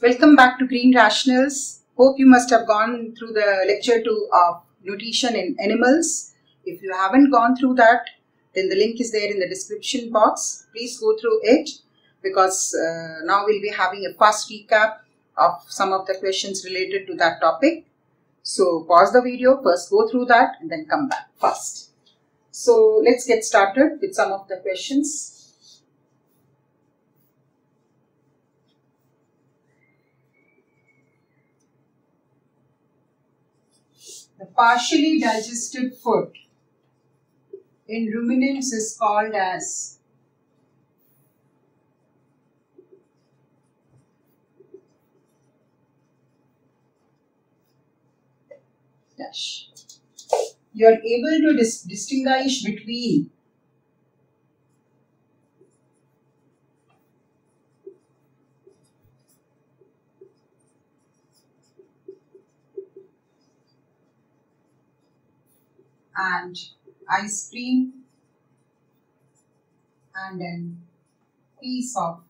Welcome back to Green Rationals. Hope you must have gone through the lecture 2 of nutrition in animals. If you haven't gone through that, then the link is there in the description box. Please go through it because now we'll be having a fast recap of some of the questions related to that topic. So pause the video, first go through that and then come back fast. So let's get started with some of the questions. The partially digested food in ruminants is called as dash. You are able to distinguish between and ice cream and then piece of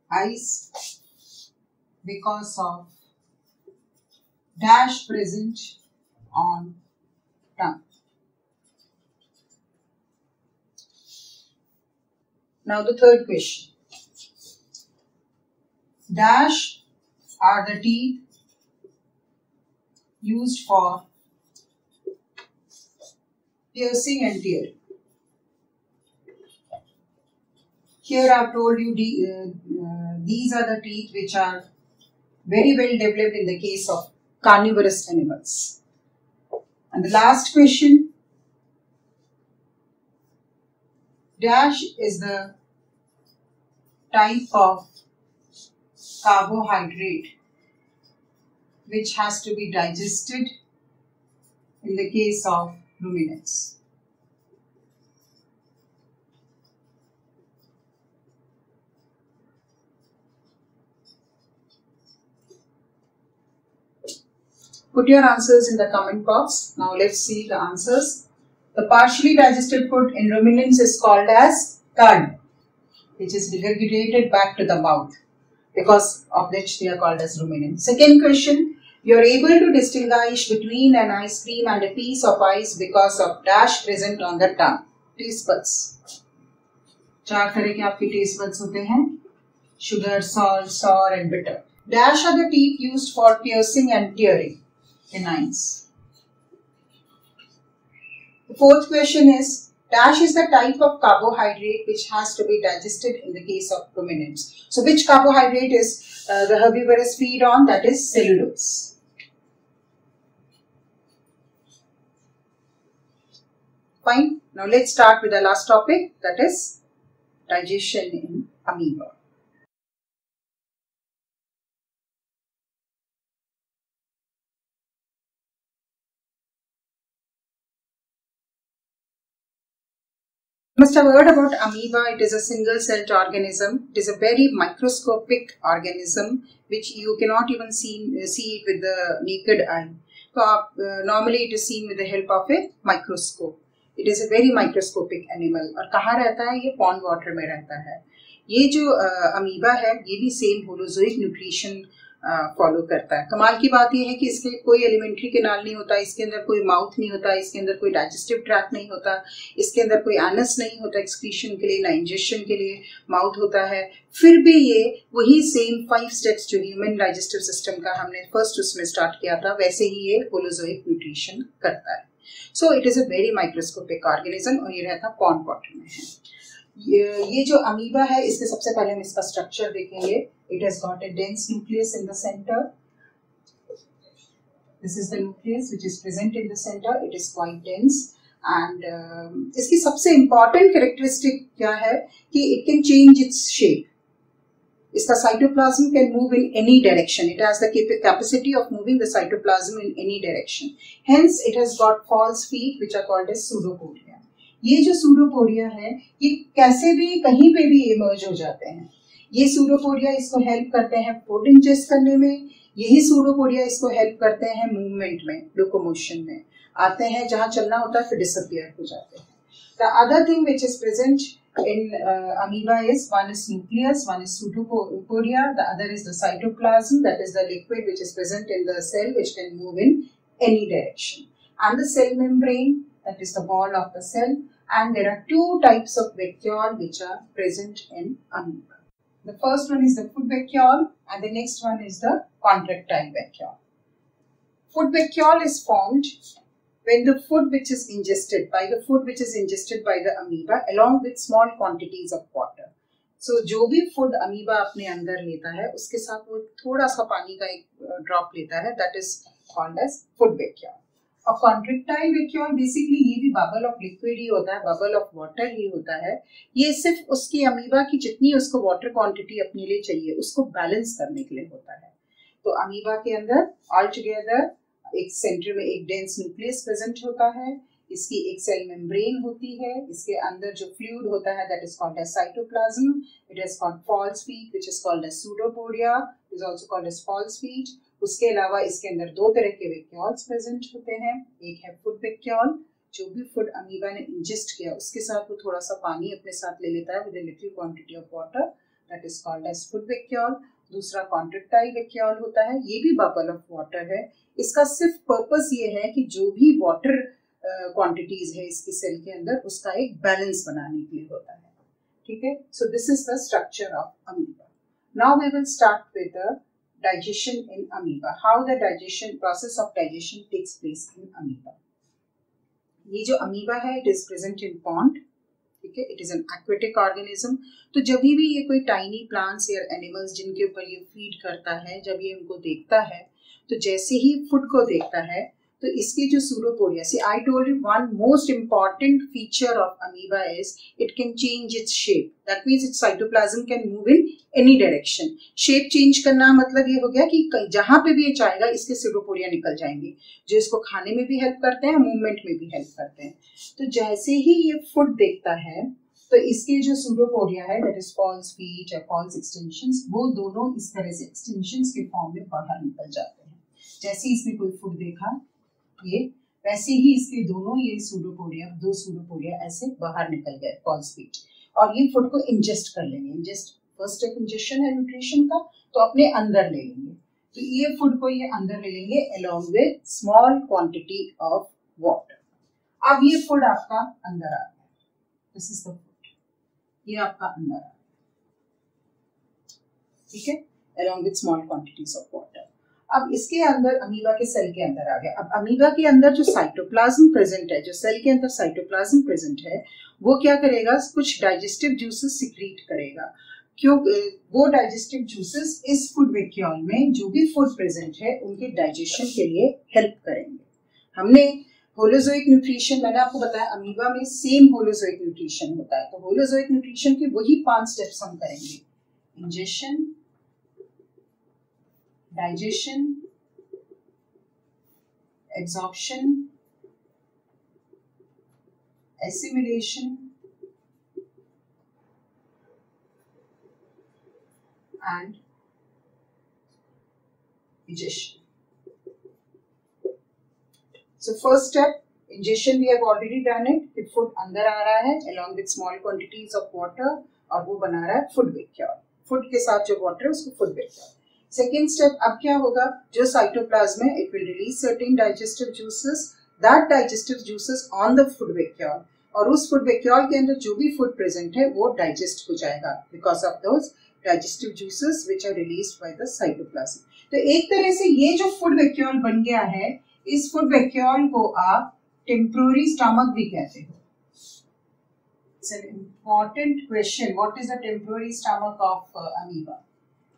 ice because of dash present on tongue. Now the third question. Dash are the teeth used for piercing and tearing. Here I have told you these are the teeth which are very well developed in the case of carnivorous animals. And the last question, dash is the type of carbohydrate which has to be digested in the case of ruminants. Put your answers in the comment box. Now let's see the answers. The partially digested food in ruminants is called as cud, which is regurgitated back to the mouth, because of which they are called as ruminants. Second question, you are able to distinguish between an ice cream and a piece of ice because of dash present on the tongue. Taste buds. चार तरह के आपके taste buds होते हैं: sugar, salt, sour and bitter. Dash are the teeth used for piercing and tearing. Canines. The fourth question is, dash is the type of carbohydrate which has to be digested in the case of ruminants. So which carbohydrate is the herbivorous feed on? That is cellulose. Fine. Now let's start with the last topic, that is digestion in amoeba. You must have heard about amoeba. It is a single-celled organism. It is a very microscopic organism which you cannot even see it with the naked eye. So, normally it is seen with the help of a microscope. It is a very microscopic animal. और कहाँ रहता है? ये pond water में रहता है. ये जो अमीबा है, ये भी सेम होलोजोइक न्यूट्रिशन फॉलो करता है. कमाल की बात ये है कि इसके कोई एलिमेंट्री कैनाल नहीं होता, इसके अंदर कोई माउथ नहीं होता, इसके अंदर कोई डाइजेस्टिव ट्रैक्ट नहीं होता, इसके अंदर कोई एनस नहीं होता एक्सक्रीशन के लिए, ना इंजेक्शन के लिए माउथ होता है. फिर भी ये वही सेम 5 स्टेप्स जो ह्यूमन डाइजेस्टिव सिस्टम का हमने फर्स्ट उसमें स्टार्ट किया था, वैसे ही ये होलोजोइक न्यूट्रिशन करता है. So it is a very microscopic organism और ये रहता पॉन्ड वाटर में है. ये जो अमीबा है, इसके सबसे पहले हम इसका स्ट्रक्चर देखेंगे. It has got a dense nucleus in the center. This is the nucleus which is present in the center. It is quite dense and इसकी सबसे important characteristic क्या है कि it can change its shape. इसका cytoplasm can move in any direction. It has the capacity of moving the cytoplasm in any direction. Hence, it has got false feet which are called as pseudopodia. ये जो pseudopodia है, ये कैसे भी कहीं पे भी emerge हो जाते हैं. ये सूडोपोडिया इसको हेल्प करते हैं फूड इंजेस्ट करने में, यही सूडोपोडिया इसको हेल्प करते हैं मूवमेंट में, लोकोमोशन में. आते हैं जहां चलना होता है फिर डिसअपियर हो जाते हैं. The other thing which is present in amoeba is one is nucleus, one is pseudopodia, the other is the cytoplasm, that is the liquid which is present in the cell which can move in any direction, and the cell membrane, that is the wall of the cell, and there are two types of vacuole which are present in amoeba. The first one is the food vacuole and the next one is the contractile vacuole. Food vacuole is formed when the food which is ingested by the amoeba along with small quantities of water. So जो भी food amoeba अपने अंदर लेता है उसके साथ वो थोड़ा सा पानी का एक ड्रॉप लेता है, that is called as food vacuole. और contractile vacuole बेसिकली ये भी बबल ऑफ लिक्विड ही होता है, बबल ऑफ वाटर ही होता है. ये सिर्फ उसकी अमीबा की जितनी उसको वाटर क्वांटिटी अपने लिए चाहिए उसको बैलेंस करने के लिए होता है. तो अमीबा के अंदर ऑल टुगेदर एक सेंटर में एक डेंस न्यूक्लियस प्रेजेंट होता है, इसकी एक सेल मेम्ब्रेन होती है, इसके अंदर जो फ्लूइड होता है that is called as cytoplasm, it is called false feet which is called as pseudopodia, is also called as false feet. उसके अलावा इसके अंदर दो तरह के वैक्यूल्स प्रेजेंट होते हैं. एक है फूड वैक्यूल, जो भी फूड अमीबा ने इंजेस्ट किया उसके साथ वो थोड़ा सा पानी अपने साथ ले लेता है with a little quantity of water, that is called as food vacuole. दूसरा कॉन्ट्रैक्टाइल वैक्यूल होता है, ये भी बबल ऑफ वाटर है. इसका सिर्फ पर्पस ये है कि जो भी वाटर क्वांटिटीज है इसकी सेल के अंदर उसका एक बैलेंस बनाने के लिए होता है. ठीक है, so this is the structure of amoeba. Now we will start with the digestion in amoeba. How the process of digestion takes place in amoeba. ये जो अमीबा है it is present in pond. ठीक है, it is an aquatic organism. तो जब भी ये कोई tiny plants या animals जिनके ऊपर ये feed करता है, जब ये उनको देखता है तो जैसे ही food को देखता है तो इसके जो pseudopodia, see I told you one most important feature of amoeba is it can change its shape. That means its cytoplasm can move in any direction. Shape change करना मतलब ये हो गया कि जहां पे भी ये चाहेगा इसके सूडोपोडिया निकल जाएंगे, जो इसको खाने में भी हेल्प करते हैं, मूवमेंट में भी हेल्प करते हैं. तो जैसे ही ये फूड देखता है तो इसके जो सूडोपोडिया है दैट इज फॉल्स पीट या फॉल्स एक्सटेंशंस, वो दोनों इस तरह से एक्सटेंशंस के फॉर्म में बाहर निकल जाते हैं. जैसे ही इसने कोई फूड देखा ये वैसे ही इसके दोनों ये सूडोपोडिया, दो सूडोपोडिया ऐसे बाहर निकल गए फॉल्स पीट, और ये फूड को इंजेस्ट कर लेंगे. इंजेस्ट फर्स्ट स्टेप इंजेक्शन है न्यूट्रिशन का, तो अपने अंदर ले लेंगे. तो ये फूड को ये अंदर ले लेंगे along with small quantity of water. अब ये फूड आपका अंदर आ गया, दिस इज द फूड, ये आपका अंदर आ गया. ठीक है, along with small quantities of water. अब इसके अंदर अमीबा के सेल के अंदर आ गया. अब अमीबा के अंदर जो साइटोप्लाज्म प्रेजेंट है, जो सेल के अंदर साइटोप्लाज्म प्रेजेंट है, वो क्या करेगा, कुछ डाइजेस्टिव जूसेस सिक्रीट करेगा. क्यों? वो डाइजेस्टिव जूसेस इस फूड वैक्यूल में जो भी फूड प्रेजेंट है उनके डाइजेशन के लिए हेल्प करेंगे. हमने होलोजोइक न्यूट्रिशन, मैंने आपको बताया अमीबा में सेम होलोजोइक न्यूट्रिशन होता है. तो होलोजोइक न्यूट्रिशन के वही 5 स्टेप्स हम करेंगे. Ingestion, digestion, absorption, assimilation, and digestion. So first step, ingestion we have already done it. The food अंदर आ रहा है along with small quantities of water, और वो बना रहा है food vacuole. Food के साथ जो water है उसको food vacuole. सेकेंड स्टेप, अब क्या होगा, जो साइटोप्लाज्म है it will release certain digestive juices, that digestive juices on the food vacuole, और उस फूड वैक्यूल के अंदर जो भी फूड प्रेजेंट है वो डाइजेस्ट हो जाएगा because of those digestive juices which are released by the cytoplasm. तो एक तरह से ये जो फूड वैक्यूल बन गया है, इस फूड वैक्यूल को आप टेम्पोररी स्टमक भी कहते हो. It's an important question, what is the temporary stomach of amoeba?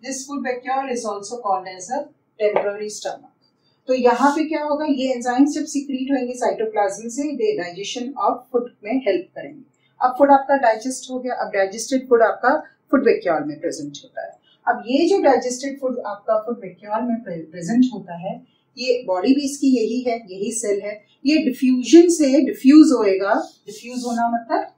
This food vacuole is also called as a temporary stomach. तो यहाँ पे क्या होगा, ये एंजाइम्स जब सीक्रेट होंगे साइटोप्लाज्म से, दे डाइजेशन ऑफ फूड में हेल्प करेंगे. अब फूड आपका डाइजेस्ट हो गया. अब डाइजेस्टेड फूड आपका फूड वैक्यूल में प्रेजेंट होता है. अब ये जो डाइजेस्टेड फूड आपका फूड वैक्यूल में प्रेजेंट होता है, ये बॉडी भी इसकी यही है, यही सेल है. ये डिफ्यूजन से डिफ्यूज होएगा. डिफ्यूज होना मतलब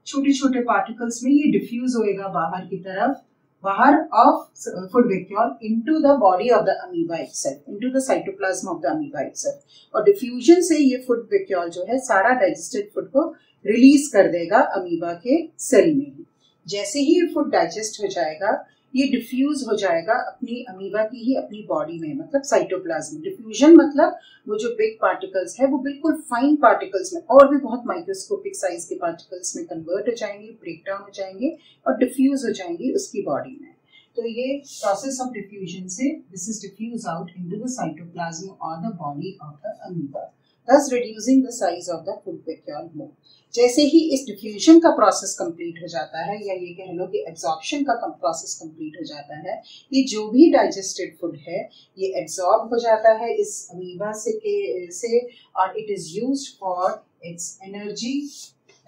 छोटे छोटे पार्टिकल्स में ये डिफ्यूज होएगा बाहर की तरफ, बाहर of food vacuole into the body of the amoeba itself, into the cytoplasm of the amoeba itself. और डिफ्यूजन से ये फूड वैक्यूल जो है सारा डाइजेस्टेड फूड को रिलीज कर देगा अमीबा के सेल में ही। जैसे ही ये फूड डाइजेस्ट हो जाएगा, ये डिफ्यूज हो जाएगा अपनी अमीबा की ही अपनी बॉडी में, मतलब साइटोप्लाज्म। डिफ्यूजन मतलब वो जो बिग पार्टिकल्स है वो बिल्कुल फाइन पार्टिकल्स में और भी बहुत माइक्रोस्कोपिक साइज के पार्टिकल्स में कन्वर्ट हो जाएंगे, ब्रेक डाउन हो जाएंगे और डिफ्यूज हो जाएंगे उसकी बॉडी में। तो ये प्रोसेस ऑफ डिफ्यूजन से this is diffuse out into the cytoplasm और the body of the amoeba, thus reducing the size of the food vacuole more. जैसे ही इस डिफ्यूजन का प्रोसेस कंप्लीट हो जाता है, या ये कह लो कि एब्जॉर्प्शन का प्रोसेस कंप्लीट हो जाता है, ये जो भी डाइजेस्टेड फूड है ये एब्जॉर्ब हो जाता है इस अमीबा से और it is used for its energy,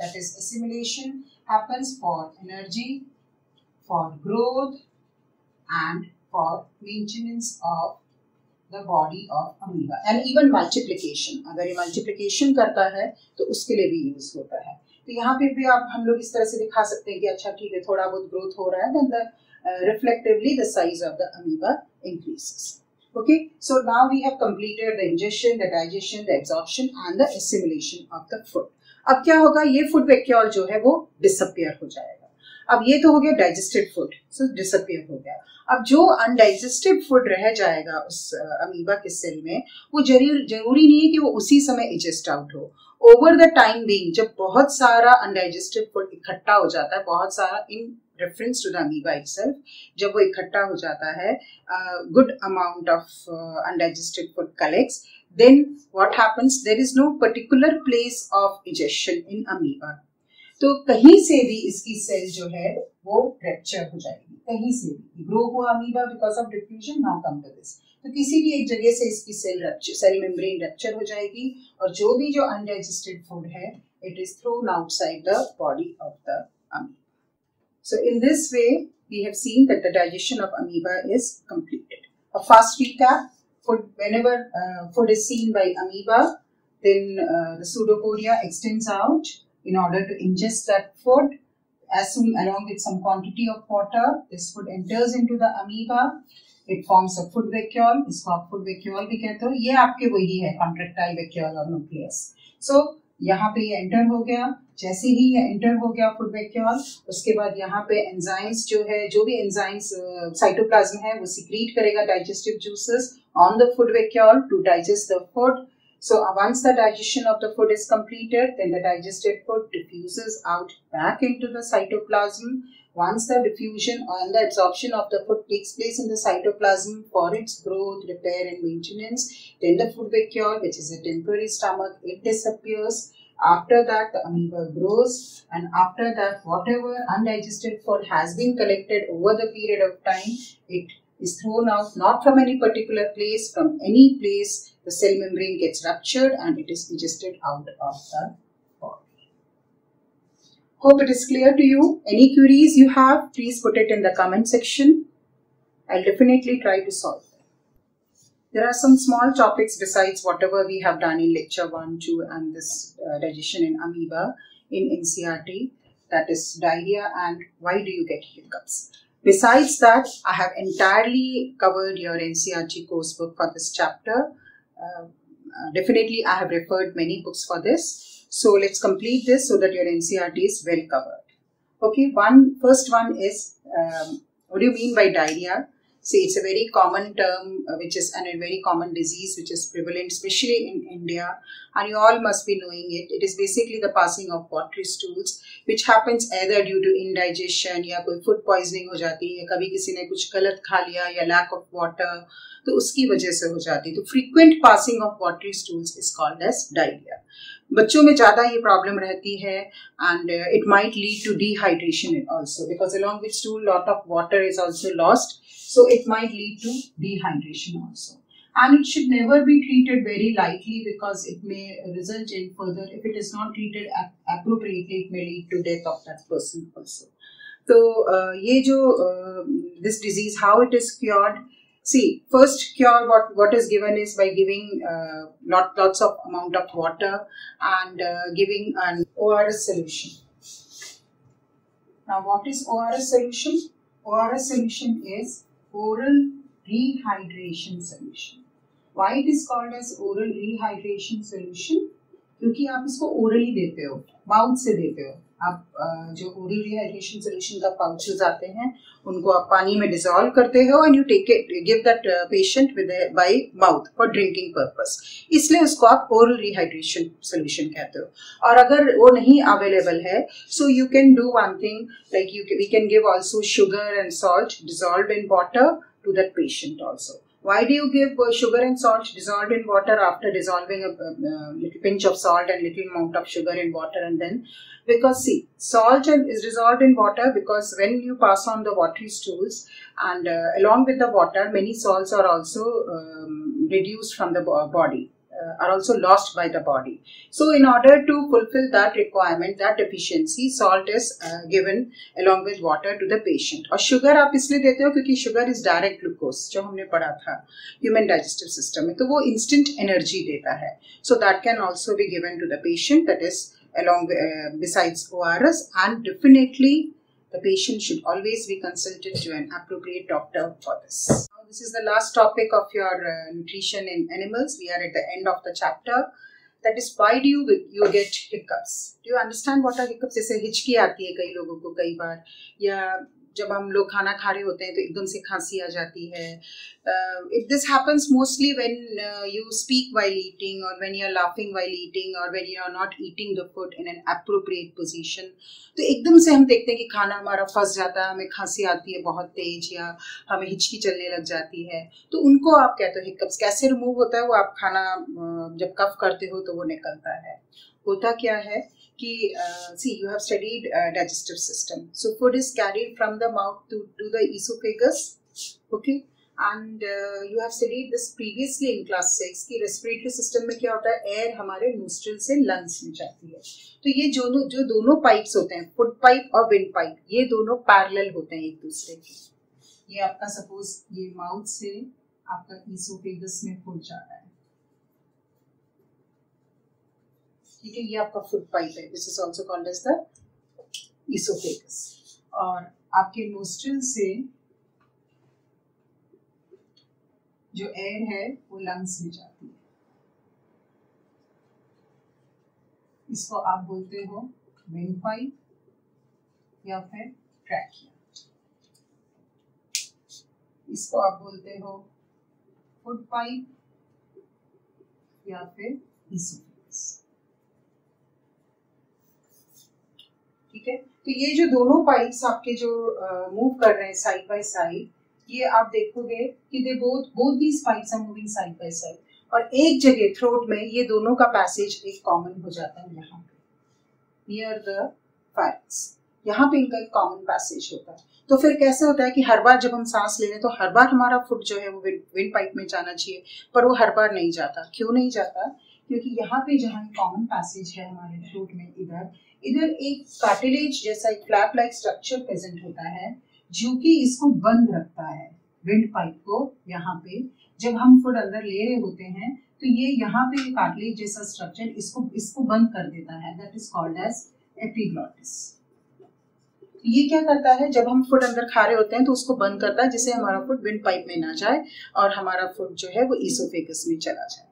that is assimilation happens for energy, for growth and for maintenance of the body of amoeba and even multiplication. अगर ये मल्टीप्लिकेशन करता है तो उसके लिए भी यूज होता है। तो यहाँ पे भी आप हम लोग इस तरह से दिखा सकते हैं कि अच्छा ठीक है, थोड़ा बहुत ग्रोथ हो रहा है, then the reflectively the size of the amoeba increases. Okay, so now we have completed the ingestion, the digestion, the absorption and the assimilation of the food. अब क्या होगा, ये फूड वैक्यूल जो है वो डिसअपियर हो जाएगा। अब ये तो हो गया डाइजेस्टेड फूड, सो डिसअपियर हो गया। अब जो अनडाइजेस्टेड फूड रह जाएगा उस अमीबा के सेल में, वो जरूरी नहीं है कि वो उसी समय इजेस्ट आउट हो। ओवर द टाइम बीइंग, जब बहुत सारा अनडाइजेस्टेड फूड इकट्ठा हो जाता है, बहुत सारा in reference to the amoeba itself, जब वो इकट्ठा हो जाता है, good amount of undigested food collects, then what happens, there is no particular place of ingestion in amoeba. तो कहीं से भी इसकी सेल जो है वो रैप्चर हो जाएगी, कहीं से भी ग्रो हुआ amoeba because of diffusion, now come to this. तो किसी भी एक जगह से इसकी सेल मेम्ब्रेन रैप्चर हो जाएगी और जो अनडाइजेस्टेड फूड है it is thrown outside the body of the amoeba. So in this way we have seen that the digestion of amoeba is completed. A fast recap, whenever food is seen by amoeba, then the pseudopodia extends out in order to ingest that food. As soon, along with some quantity of water, this food enters into the amoeba. It forms a food vacuole. इसको आप food vacuole भी कहते हो। ये आपके वही है contractile vacuole और nucleus. So यहाँ पे ये एंटर हो गया। जैसे ही ये एंटर हो गया फूड वैक्यूल, उसके बाद यहाँ पे एंजाइम्स जो है, जो भी एंजाइम्स साइटोप्लाज्म है वो सिक्रीट करेगा digestive juices on the food vacuole to digest the food. So once the digestion of the food is completed, then the digested food diffuses out back into the cytoplasm. Once the diffusion and the absorption of the food takes place in the cytoplasm for its growth, repair and maintenance, then the food vacuole, which is a temporary stomach, it disappears. After that, the amoeba grows, and after that, whatever undigested food has been collected over the period of time, it is thrown out, not from any particular place, from any place. The cell membrane gets ruptured and it is digested out of the body. Hope it is clear to you. Any queries you have, please put it in the comment section. I'll definitely try to solve them. There are some small topics besides whatever we have done in lecture 1, 2 and this digestion in amoeba in NCERT, that is diarrhea and why do you get hiccups. Besides that, I have entirely covered your NCERT course book for this chapter. Definitely I have referred many books for this. So let's complete this so that your NCERT is well covered. Okay, first one is, what do you mean by diarrhea? See, it's a very common term which is a very common disease which is prevalent especially in India, and you all must be knowing it. It is basically the passing of watery stools which happens either due to indigestion या कोई food poisoning हो जाती है, कभी किसी ने कुछ गलत खा लिया या lack of water, तो उसकी वजह से हो जाती है। तो frequent passing of watery stools is called as diarrhea. बच्चों में ज़्यादा ये प्रॉब्लम रहती है and it might lead to dehydration also because along with stool lot of water is also lost, so it might lead to dehydration also. And it should never be treated very lightly because it may result in further, if it is not treated appropriately, it may lead to death of that person also. So ये जो this disease, how it is cured? See, first cure what is given is by giving lots of amount of water and giving an ORS solution. Now, what is ORS solution? ORS solution is oral rehydration solution. Why it is called as oral rehydration solution? क्योंकि आप इसको orally देते हो, mouth से देते हो। आप जो ओरल रिहाइड्रेशन सोल्यूशन का पाउचेस आते हैं उनको आप पानी में डिसॉल्व करते हो and you take it, give that patient with by mouth for drinking purpose, इसलिए उसको आप ओरल रिहाइड्रेशन सोल्यूशन कहते हो। और अगर वो नहीं अवेलेबल है, so you can do one thing, like we can give also sugar and salt dissolve in water to that patient also. Why do you give sugar and salt dissolved in water after dissolving a little pinch of salt and little amount of sugar in water? And then, because see, salt is dissolved in water because when you pass on the watery stools and along with the water, many salts are also reduced from the body, are also lost by the body. So in order to fulfill that requirement, that deficiency, salt is given along with water to the patient. और sugar आप इसलिए देते हो क्योंकि sugar is direct glucose, जो हमने पढ़ा था human digestive system में, तो वो instant energy देता है. So that can also be given to the patient, that is along besides ORS, and definitely the patient should always be consulted to an appropriate doctor for this. This is the last topic of your nutrition in animals. We are at the end of the chapter. That is, why do you get hiccups? Do you understand what are hiccups? जैसे हिचकी आती है कई लोगों को कई बार, या जब हम लोग खाना खा रहे होते हैं तो एकदम से खांसी आ जाती है. This happens mostly when you speak while eating, or when you are laughing while eating, or when you are not eating the food in an appropriate position. तो एकदम से हम देखते हैं कि खाना हमारा फंस जाता है, हमें खांसी आती है बहुत तेज, या हमें हिचकी चलने लग जाती है, तो उनको आप कहते हो हिकअप्स. कैसे रिमूव होता है वो? आप खाना जब कफ करते हो तो वो निकलता है. होता क्या है कि see, you have studied digestive system, so food is carried from the mouth to the esophagus, okay, and you have studied this previously in class 6 कि respiratory system में क्या होता है, एयर हमारे नोस्ट्रिल से लंग्स में जाती है. तो ये जो दोनों पाइप्स होते हैं, फूड पाइप और विंड पाइप, ये दोनों पैरेलल होते हैं एक दूसरे के. ये आपका सपोज ये माउथ से आपका इसोफेगस में फूड जा रहा है, ठीक है, ये आपका फूड पाइप है, this is also called as the oesophagus. और आपके नोस्ट्रिल से जो एयर है वो लंग्स में जाती है. इसको आप बोलते हो विंड पाइप या फिर ट्रैकिया. इसको आप बोलते हो फूड पाइप या फिर इसोफेगस. ठीक है, तो ये जो दोनों पाइप्स आपके जो मूव कर रहे हैं साइड बाय साइड, ये आप देखोगे कि they both these pipes are moving side by side, और एक जगह थ्रोट में ये दोनों का पैसेज एक कॉमन हो जाता है यहाँ पे नियर द फाइल्स. यहाँ पे इनका एक कॉमन पैसेज होता है. तो फिर कैसे होता है कि हर बार जब हम सांस ले रहे हैं तो हर बार हमारा फूड जो है वो विंड पाइप में जाना चाहिए, पर वो हर बार नहीं जाता. क्यों नहीं जाता? क्योंकि यहाँ पे जहाँ कॉमन पैसेज है हमारे थ्रोट में, इधर एक कार्टिलेज जैसा एक फ्लैप लाइक स्ट्रक्चर प्रेजेंट होता है जो कि इसको बंद रखता है विंड पाइप को. यहाँ पे जब हम फूड अंदर ले रहे होते हैं तो ये यहाँ पे कार्टिलेज जैसा स्ट्रक्चर इसको बंद कर देता है, that is called as epiglottis. ये क्या करता है, जब हम फूड अंदर खा रहे होते हैं तो उसको बंद करता है जिससे हमारा फूड विंड पाइप में ना जाए और हमारा फूड जो है वो इसोफेगस में चला जाए.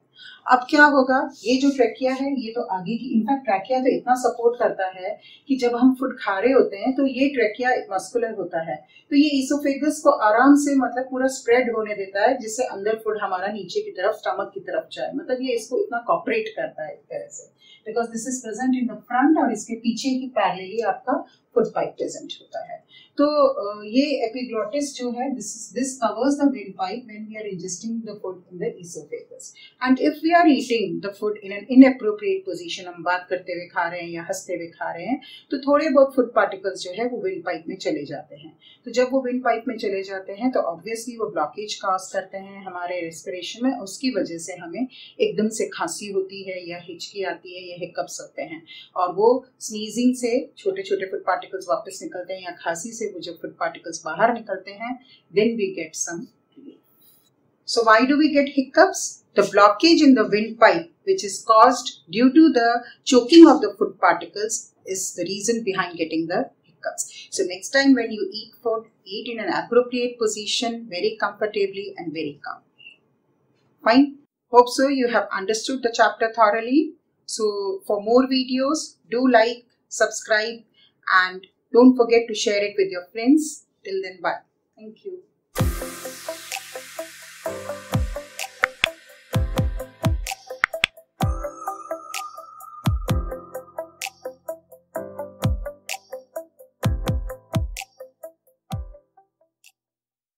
अब क्या होगा, ये जो ट्रैकिया है ये तो आगे की, इनफैक्ट ट्रैकिया तो इतना सपोर्ट करता है कि जब हम फूड खा रहे होते हैं तो ये ट्रैकिया मस्कुलर होता है, तो ये इसोफेगस को आराम से मतलब पूरा स्प्रेड होने देता है जिससे अंदर फूड हमारा नीचे की तरफ स्टमक की तरफ जाए. मतलब ये इसको इतना कॉपरेट करता है एक तरह से, because this is present in the front और इसके पीछे की पैरेलली आपका फूड पाइप प्रेजेंट होता है. तो ये एपिग्लॉटिस जो है, this covers the windpipe when we are ingesting the food in the esophagus. And if we are eating the food in an inappropriate position, हम बात करते हुए खा रहे हैं या हंसते हुए खा रहे हैं, तो थोड़े बहुत फूड पार्टिकल्स जो है वो विंड पाइप में चले जाते हैं. तो जब वो विंड पाइप में चले जाते हैं तो ऑब्वियसली वो ब्लॉकेज कॉज करते हैं हमारे रेस्पिरेशन में. उसकी वजह से हमें एकदम से खांसी होती है या हिचकी आती है या हिकअप्स होते हैं, और वो स्नीजिंग से छोटे छोटे फूड पार्टिकल्स वापस निकलते हैं या खांसी से वो जब फूड पार्टिकल्स बाहर निकलते हैं, then we get some relief. So why do we get hiccups? The blockage in the windpipe, which is caused due to the choking of the food particles, is the reason behind getting the hiccups. So next time when you eat food, eat in an appropriate position, very comfortably and very calmly. Fine. Hope so you have understood the chapter thoroughly. So for more videos, do like, subscribe, and don't forget to share it with your friends. Till then, bye. Thank you.